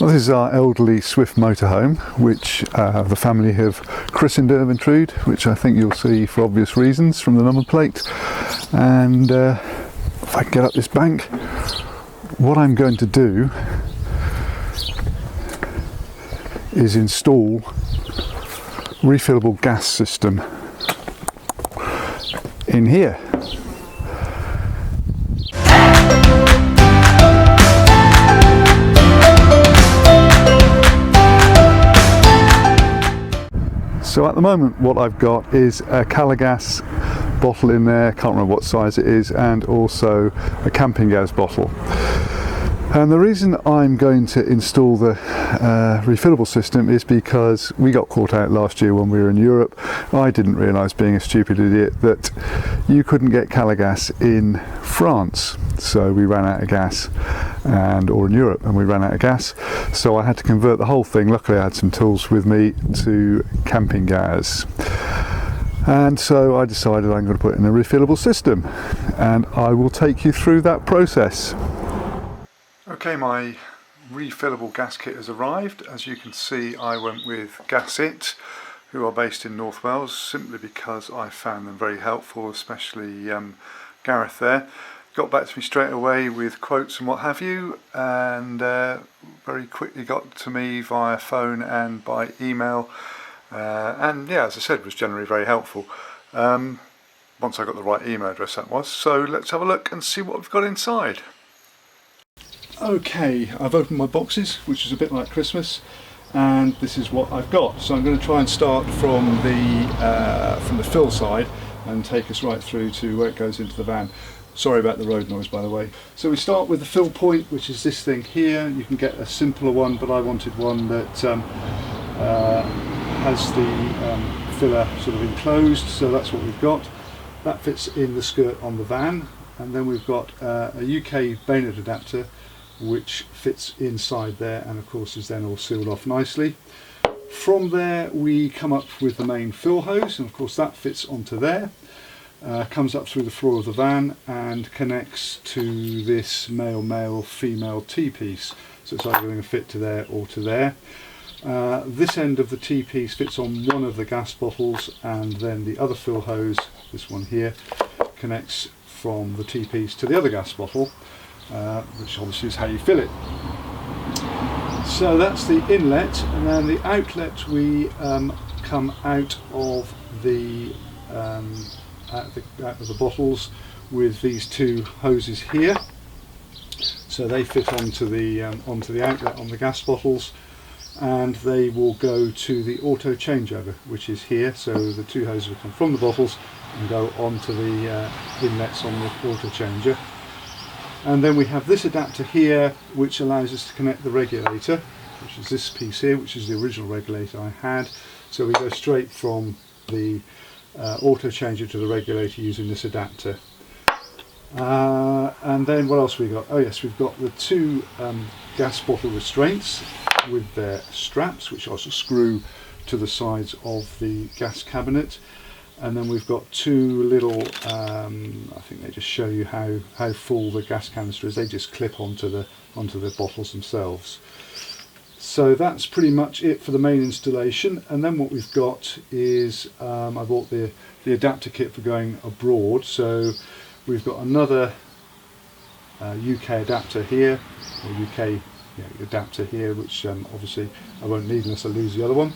Well, this is our elderly Swift motorhome, which the family have christened Ervintrude, which I think you'll see for obvious reasons from the number plate. And if I can get up this bank, what I'm going to do is install refillable gas system in here. So at the moment what I've got is a Calor gas bottle in there, can't remember what size it is, and also a Camping Gaz bottle. And the reason I'm going to install the refillable system is because we got caught out last year when we were in Europe. I didn't realise, being a stupid idiot, that you couldn't get Calor gas in France. So we ran out of gas, or in Europe, and we ran out of gas. So I had to convert the whole thing. Luckily I had some tools with me, to Camping Gaz. And so I decided I'm going to put in a refillable system, and I will take you through that process. Okay, my refillable gas kit has arrived. As you can see, I went with Gasit, who are based in North Wales, simply because I found them very helpful, especially Gareth there. Got back to me straight away with quotes and what have you, and very quickly got to me via phone and by email, and yeah, as I said, was generally very helpful. Once I got the right email address, that was. So let's have a look and see what we've got inside. Okay, I've opened my boxes, which is a bit like Christmas, and this is what I've got. So I'm going to try and start from the fill side and take us right through to where it goes into the van. Sorry about the road noise, by the way. So we start with the fill point, which is this thing here. You can get a simpler one, but I wanted one that has the filler sort of enclosed, so that's what we've got. That fits in the skirt on the van, and then we've got a UK bayonet adapter which fits inside there, and of course is then all sealed off nicely. From there we come up with the main fill hose, and of course that fits onto there. Comes up through the floor of the van and connects to this male female T-piece, so it's either going to fit to there or to there. This end of the T-piece fits on one of the gas bottles, and then the other fill hose, this one here, connects from the T-piece to the other gas bottle, which obviously is how you fill it. So that's the inlet, and then the outlet, we come out of the bottles with these two hoses here, so they fit onto the outlet on the gas bottles, and they will go to the auto changeover, which is here. So the two hoses will come from the bottles and go onto the inlets on the auto changer. And then we have this adapter here, which allows us to connect the regulator, which is this piece here, which is the original regulator I had. So we go straight from the auto changer to the regulator using this adapter. And then what else we got? Oh yes, we've got the two gas bottle restraints with their straps, which also screw to the sides of the gas cabinet. And then we've got two little, I think they just show you how full the gas canister is. They just clip onto the bottles themselves. So that's pretty much it for the main installation. And then what we've got is, I bought the adapter kit for going abroad. So we've got another UK adapter here, or UK adapter here, which obviously I won't need unless I lose the other one,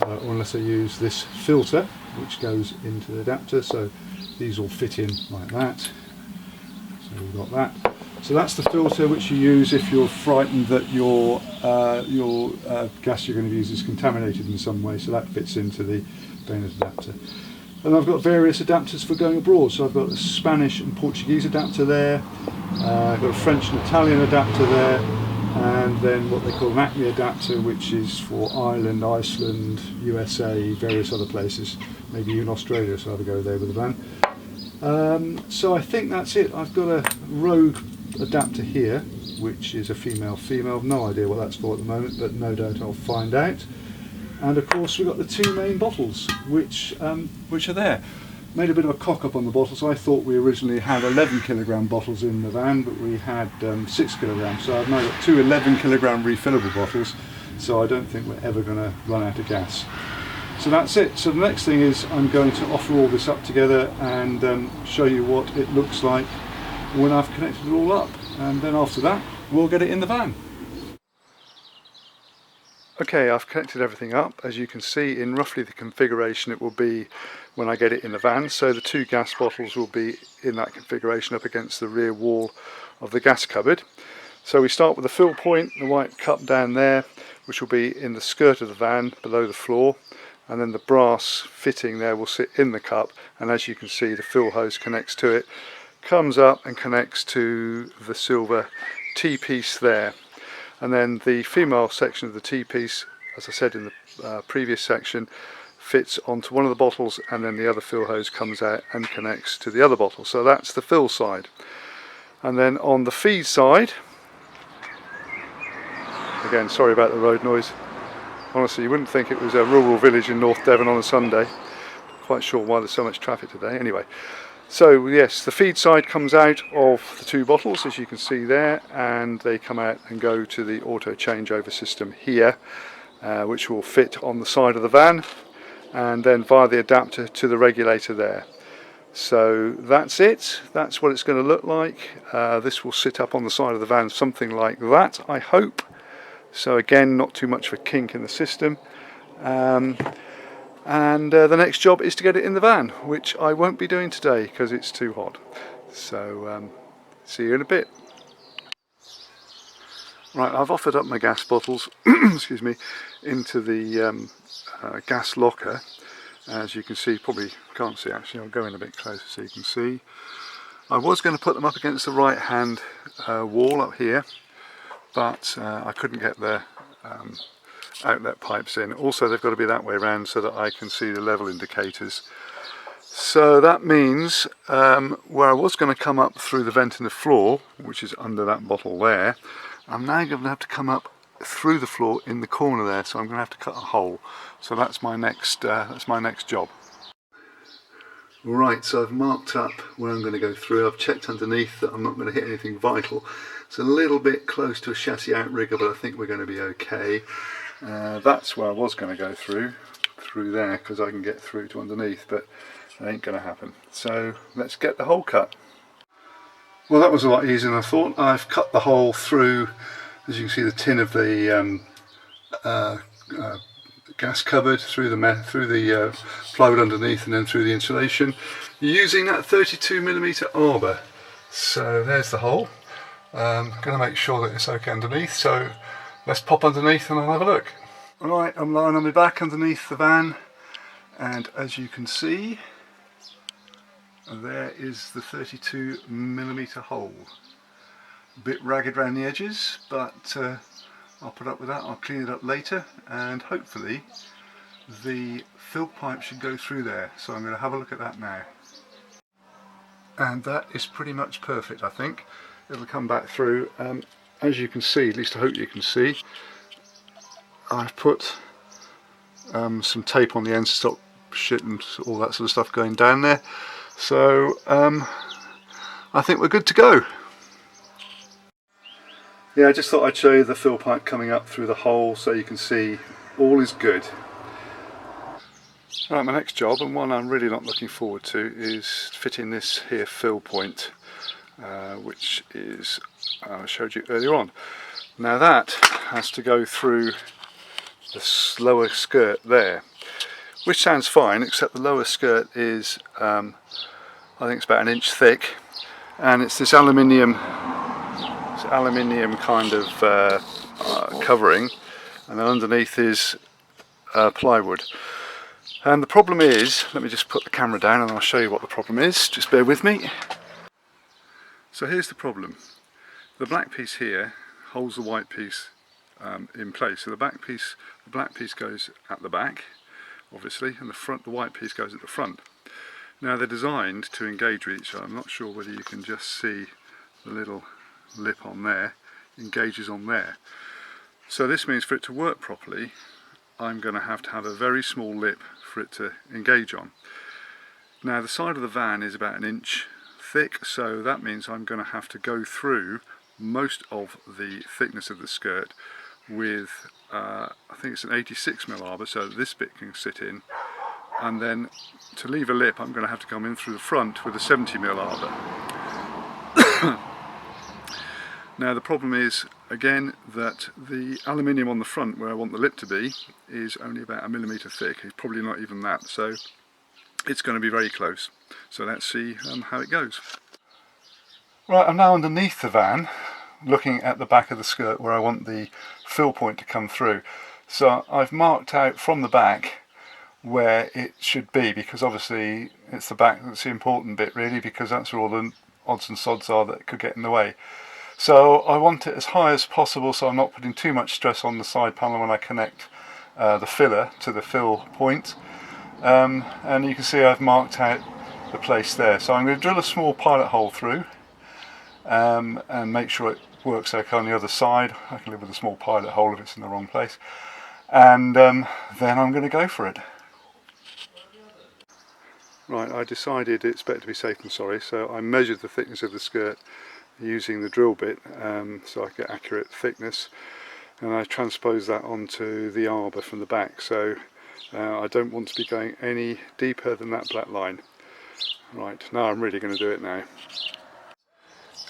or unless I use this filter which goes into the adapter. So these all fit in like that. So we've got that. So that's the filter which you use if you're frightened that your gas you're going to use is contaminated in some way. So that fits into the bayonet adapter. And I've got various adapters for going abroad. So I've got a Spanish and Portuguese adapter there. I've got a French and Italian adapter there. And then what they call an ACME adapter, which is for Ireland, Iceland, USA, various other places, maybe even Australia, so I'll go there with the van. So I think that's it. I've got a Rogue adapter here, which is a female, no idea what that's for at the moment, but no doubt I'll find out. And of course we've got the two main bottles, which are there. made a bit of a cock up on the bottles. I thought we originally had 11 kilogram bottles in the van, but we had 6 kilograms. So I've now got two 11 kilogram refillable bottles, so I don't think we're ever going to run out of gas. So that's it. So the next thing is I'm going to offer all this up together and show you what it looks like when I've connected it all up, and then after that we'll get it in the van. Okay, I've connected everything up. As you can see, in roughly the configuration it will be when I get it in the van. So the two gas bottles will be in that configuration up against the rear wall of the gas cupboard. So we start with the fill point, the white cup down there, which will be in the skirt of the van below the floor, and then the brass fitting there will sit in the cup, and as you can see the fill hose connects to it, comes up and connects to the silver T-piece there. And then the female section of the T-piece, as I said in the previous section, fits onto one of the bottles, and then the other fill hose comes out and connects to the other bottle. So that's the fill side. And then on the feed side, again, sorry about the road noise. Honestly, you wouldn't think it was a rural village in North Devon on a Sunday. Quite sure why there's so much traffic today. Anyway, so yes, the feed side comes out of the two bottles, as you can see there, and they come out and go to the auto changeover system here, which will fit on the side of the van, and then via the adapter to the regulator there. So that's it. That's what it's going to look like. This will sit up on the side of the van, something like that, I hope. So again, not too much of a kink in the system. And the next job is to get it in the van, which I won't be doing today because it's too hot. So see you in a bit. Right, I've offered up my gas bottles excuse me, into the gas locker. As you can see, probably can't see actually, I'll go in a bit closer so you can see. I was going to put them up against the right hand wall up here, but I couldn't get the outlet pipes in. Also, they've got to be that way around so that I can see the level indicators. So that means where I was going to come up through the vent in the floor, which is under that bottle there, I'm now going to have to come up through the floor in the corner there, so I'm going to have to cut a hole. So that's my next job. Right, so I've marked up where I'm going to go through. I've checked underneath that I'm not going to hit anything vital. It's a little bit close to a chassis outrigger, but I think we're going to be okay. That's where I was going to go through there, because I can get through to underneath, but it ain't going to happen. So let's get the hole cut. Well, that was a lot easier than I thought. I've cut the hole through, as you can see, the tin of the gas cupboard, through the plywood underneath, and then through the insulation, using that 32mm arbor. So there's the hole. I'm going to make sure that it's okay underneath, so let's pop underneath and I'll have a look. Alright, I'm lying on my back underneath the van, and as you can see, there is the 32mm hole. A bit ragged around the edges, but I'll put up with that. I'll clean it up later, and hopefully the fill pipe should go through there. So I'm going to have a look at that now. And that is pretty much perfect, I think. It'll come back through. As you can see, at least I hope you can see, I've put some tape on the end to stop shit and all that sort of stuff going down there. So I think we're good to go. Yeah, I just thought I'd show you the fill pipe coming up through the hole so you can see all is good. Right, my next job, and one I'm really not looking forward to, is fitting this here fill point, which is I showed you earlier on. Now that has to go through the lower skirt there, which sounds fine, except the lower skirt is I think it's about 1 inch thick, and it's this aluminium kind of covering, and then underneath is plywood. And the problem is, let me just put the camera down and I'll show you what the problem is, just bear with me. So here's the problem. The black piece here holds the white piece in place. So the black piece goes at the back, obviously, and the white piece goes at the front. Now they're designed to engage with each other. I'm not sure whether you can just see the little lip on there, engages on there. So this means for it to work properly, I'm going to have a very small lip for it to engage on. Now the side of the van is about 1 inch thick, so that means I'm going to have to go through most of the thickness of the skirt with I think it's an 86mm arbor, so that this bit can sit in, and then to leave a lip I'm going to have to come in through the front with a 70mm arbor. Now the problem is again that the aluminium on the front where I want the lip to be is only about 1 millimetre thick. It's probably not even that, so it's going to be very close. So let's see how it goes. Right, I'm now underneath the van looking at the back of the skirt where I want the fill point to come through. So I've marked out from the back where it should be, because obviously it's the back that's the important bit really, because that's where all the odds and sods are that could get in the way. So I want it as high as possible, so I'm not putting too much stress on the side panel when I connect the filler to the fill point. And you can see I've marked out the place there. So I'm going to drill a small pilot hole through and make sure it works okay on the other side. I can live with a small pilot hole if it's in the wrong place. And then I'm going to go for it. Right, I decided it's better to be safe than sorry, so I measured the thickness of the skirt using the drill bit so I get accurate thickness, and I transpose that onto the arbor from the back, so I don't want to be going any deeper than that black line. Right, now I'm really going to do it now.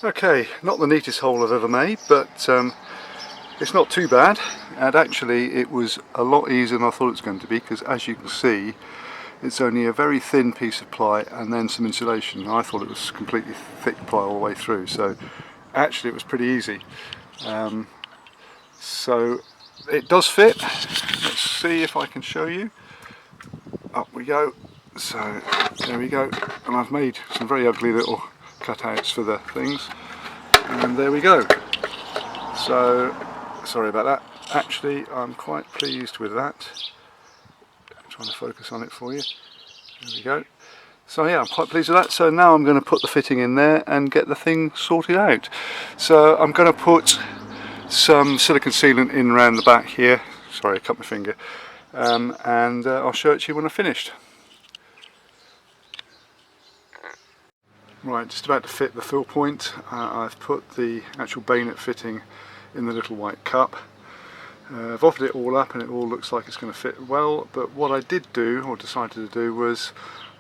Okay, not the neatest hole I've ever made, but it's not too bad, and actually it was a lot easier than I thought it was going to be, because as you can see it's only a very thin piece of ply and then some insulation. I thought it was completely thick ply all the way through, so actually it was pretty easy. So it does fit. Let's see if I can show you. Up we go. So there we go, and I've made some very ugly little cutouts for the things, and there we go. So sorry about that. Actually I'm quite pleased with that. Trying to focus on it for you. There we go. So yeah, I'm quite pleased with that. So now I'm going to put the fitting in there and get the thing sorted out. So I'm going to put some silicone sealant in around the back here. Sorry, I cut my finger. And I'll show it to you when I've finished. Right, just about to fit the fill point. I've put the actual bayonet fitting in the little white cup. I've offered it all up and it all looks like it's going to fit well, but what I did do, or decided to do, was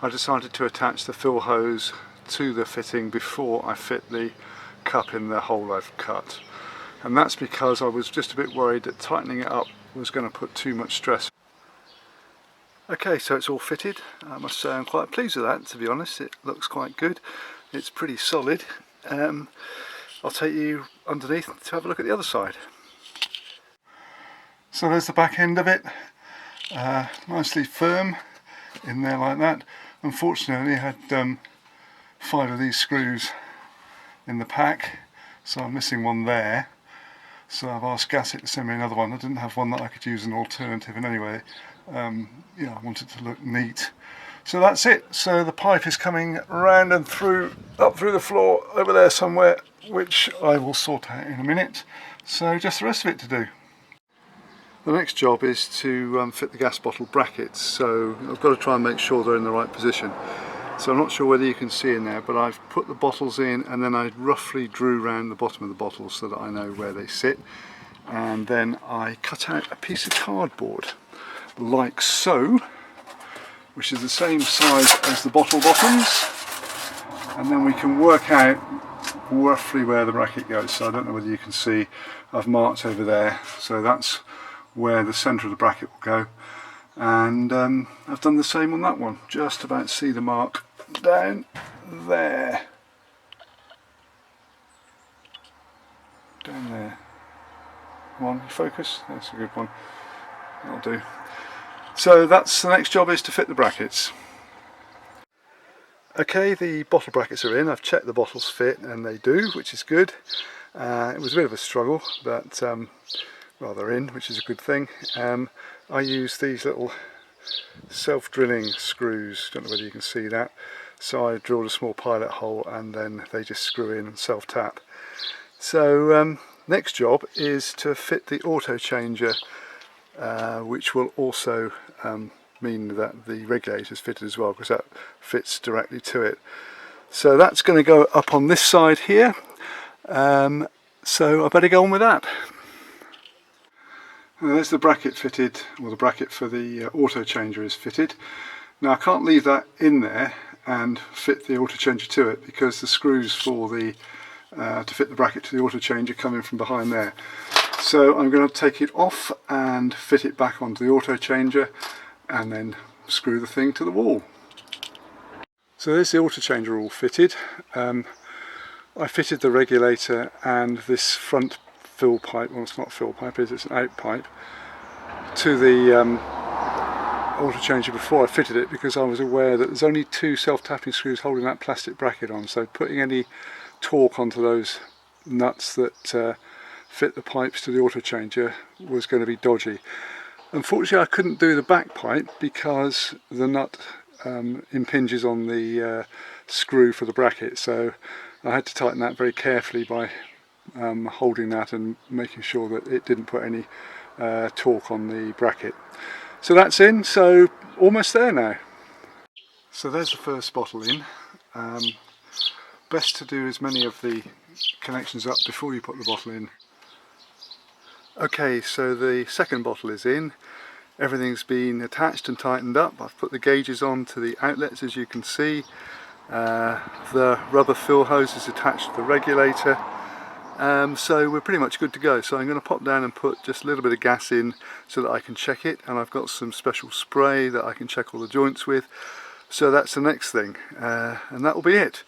I decided to attach the fill hose to the fitting before I fit the cup in the hole I've cut. And that's because I was just a bit worried that tightening it up was going to put too much stress. Okay, so it's all fitted. I must say I'm quite pleased with that, to be honest. It looks quite good. It's pretty solid. I'll take you underneath to have a look at the other side. So there's the back end of it, nicely firm in there like that. Unfortunately I had 5 of these screws in the pack, so I'm missing one there. So I've asked Gasset to send me another one. I didn't have one that I could use as an alternative, and anyway, yeah, I wanted to look neat. So that's it. So the pipe is coming round and through, up through the floor over there somewhere, which I will sort out in a minute. So just the rest of it to do. The next job is to fit the gas bottle brackets, so I've got to try and make sure they're in the right position. So I'm not sure whether you can see in there, but I've put the bottles in and then I roughly drew around the bottom of the bottles so that I know where they sit. And then I cut out a piece of cardboard, like so, which is the same size as the bottle bottoms. And then we can work out roughly where the bracket goes. So I don't know whether you can see, I've marked over there. So that's where the centre of the bracket will go, and I've done the same on that one. Just about see the mark down there, down there. Come on, focus, that's a good one, that'll do. So that's the next job, is to fit the brackets. Okay, the bottle brackets are in. I've checked the bottles fit and they do, which is good. It was a bit of a struggle, but well, they're in, which is a good thing. I use these little self-drilling screws, don't know whether you can see that. So I drilled a small pilot hole and then they just screw in and self-tap. So next job is to fit the auto changer, which will also mean that the regulator is fitted as well, because that fits directly to it. So that's going to go up on this side here, so I better go on with that. Now there's the bracket fitted, or the bracket for the auto changer is fitted. Now I can't leave that in there and fit the auto changer to it, because the screws for the to fit the bracket to the auto changer come in from behind there. So I'm going to take it off and fit it back onto the auto changer, and then screw the thing to the wall. So there's the auto changer all fitted. I fitted the regulator and this front fill pipe, well it's not a fill pipe, it's an out pipe, to the auto changer before I fitted it, because I was aware that there's only 2 self-tapping screws holding that plastic bracket on, so putting any torque onto those nuts that fit the pipes to the auto changer was going to be dodgy. Unfortunately I couldn't do the back pipe because the nut impinges on the screw for the bracket, so I had to tighten that very carefully by holding that and making sure that it didn't put any torque on the bracket. So that's in, so almost there now. So there's the first bottle in. Best to do as many of the connections up before you put the bottle in. Okay, so the second bottle is in. Everything's been attached and tightened up. I've put the gauges on to the outlets, as you can see. The rubber fill hose is attached to the regulator. So we're pretty much good to go. So I'm going to pop down and put just a little bit of gas in so that I can check it, and I've got some special spray that I can check all the joints with. So that's the next thing, and that will be it.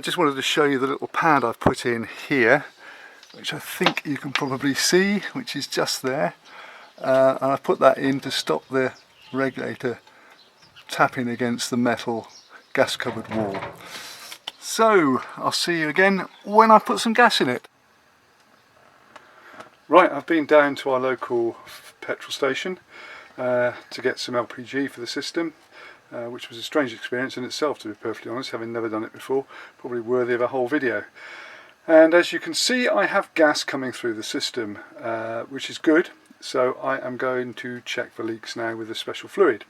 Just wanted to show you the little pad I've put in here, which I think you can probably see, which is just there. And I've put that in to stop the regulator tapping against the metal gas covered wall. So I'll see you again when I put some gas in it. Right, I've been down to our local petrol station to get some LPG for the system, which was a strange experience in itself, to be perfectly honest, having never done it before. Probably worthy of a whole video. And as you can see, I have gas coming through the system, which is good. So I am going to check for leaks now with a special fluid.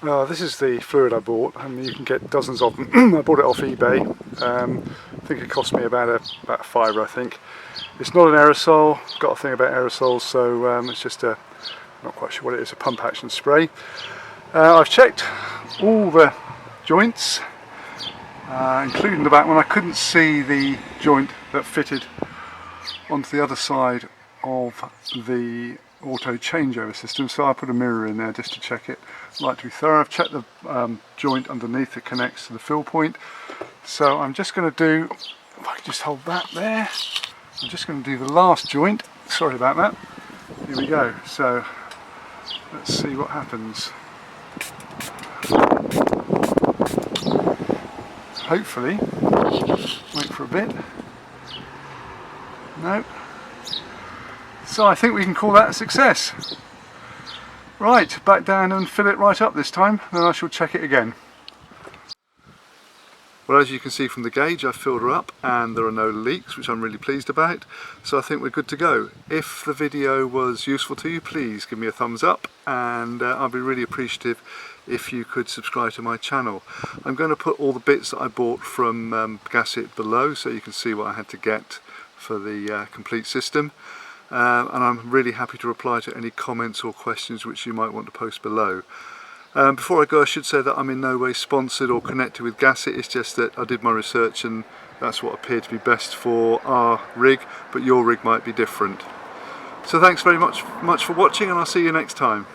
This is the fluid I bought, and you can get dozens of them. I bought it off eBay. I think it cost me about a £5, I think. It's not an aerosol. Got a thing about aerosols, so it's just a, not quite sure what it is, a pump action spray. I've checked all the joints, including the back one. I couldn't see the joint that fitted onto the other side of the auto changeover system, so I put a mirror in there just to check it. I like to be thorough. I've checked the joint underneath that connects to the fill point, so I'm just going to do, if I can just hold that there, I'm just going to do the last joint. Sorry about that. Here we go. So let's see what happens. Hopefully, wait for a bit. No. So I think we can call that a success. Right, back down and fill it right up this time, then I shall check it again. Well, as you can see from the gauge, I've filled her up and there are no leaks, which I'm really pleased about. So I think we're good to go. If the video was useful to you, please give me a thumbs up, and I'll be really appreciative if you could subscribe to my channel. I'm going to put all the bits that I bought from Gasset below, so you can see what I had to get for the complete system. And I'm really happy to reply to any comments or questions which you might want to post below. Before I go, I should say that I'm in no way sponsored or connected with Gasset. It's just that I did my research and that's what appeared to be best for our rig, but your rig might be different. So thanks very much for watching, and I'll see you next time.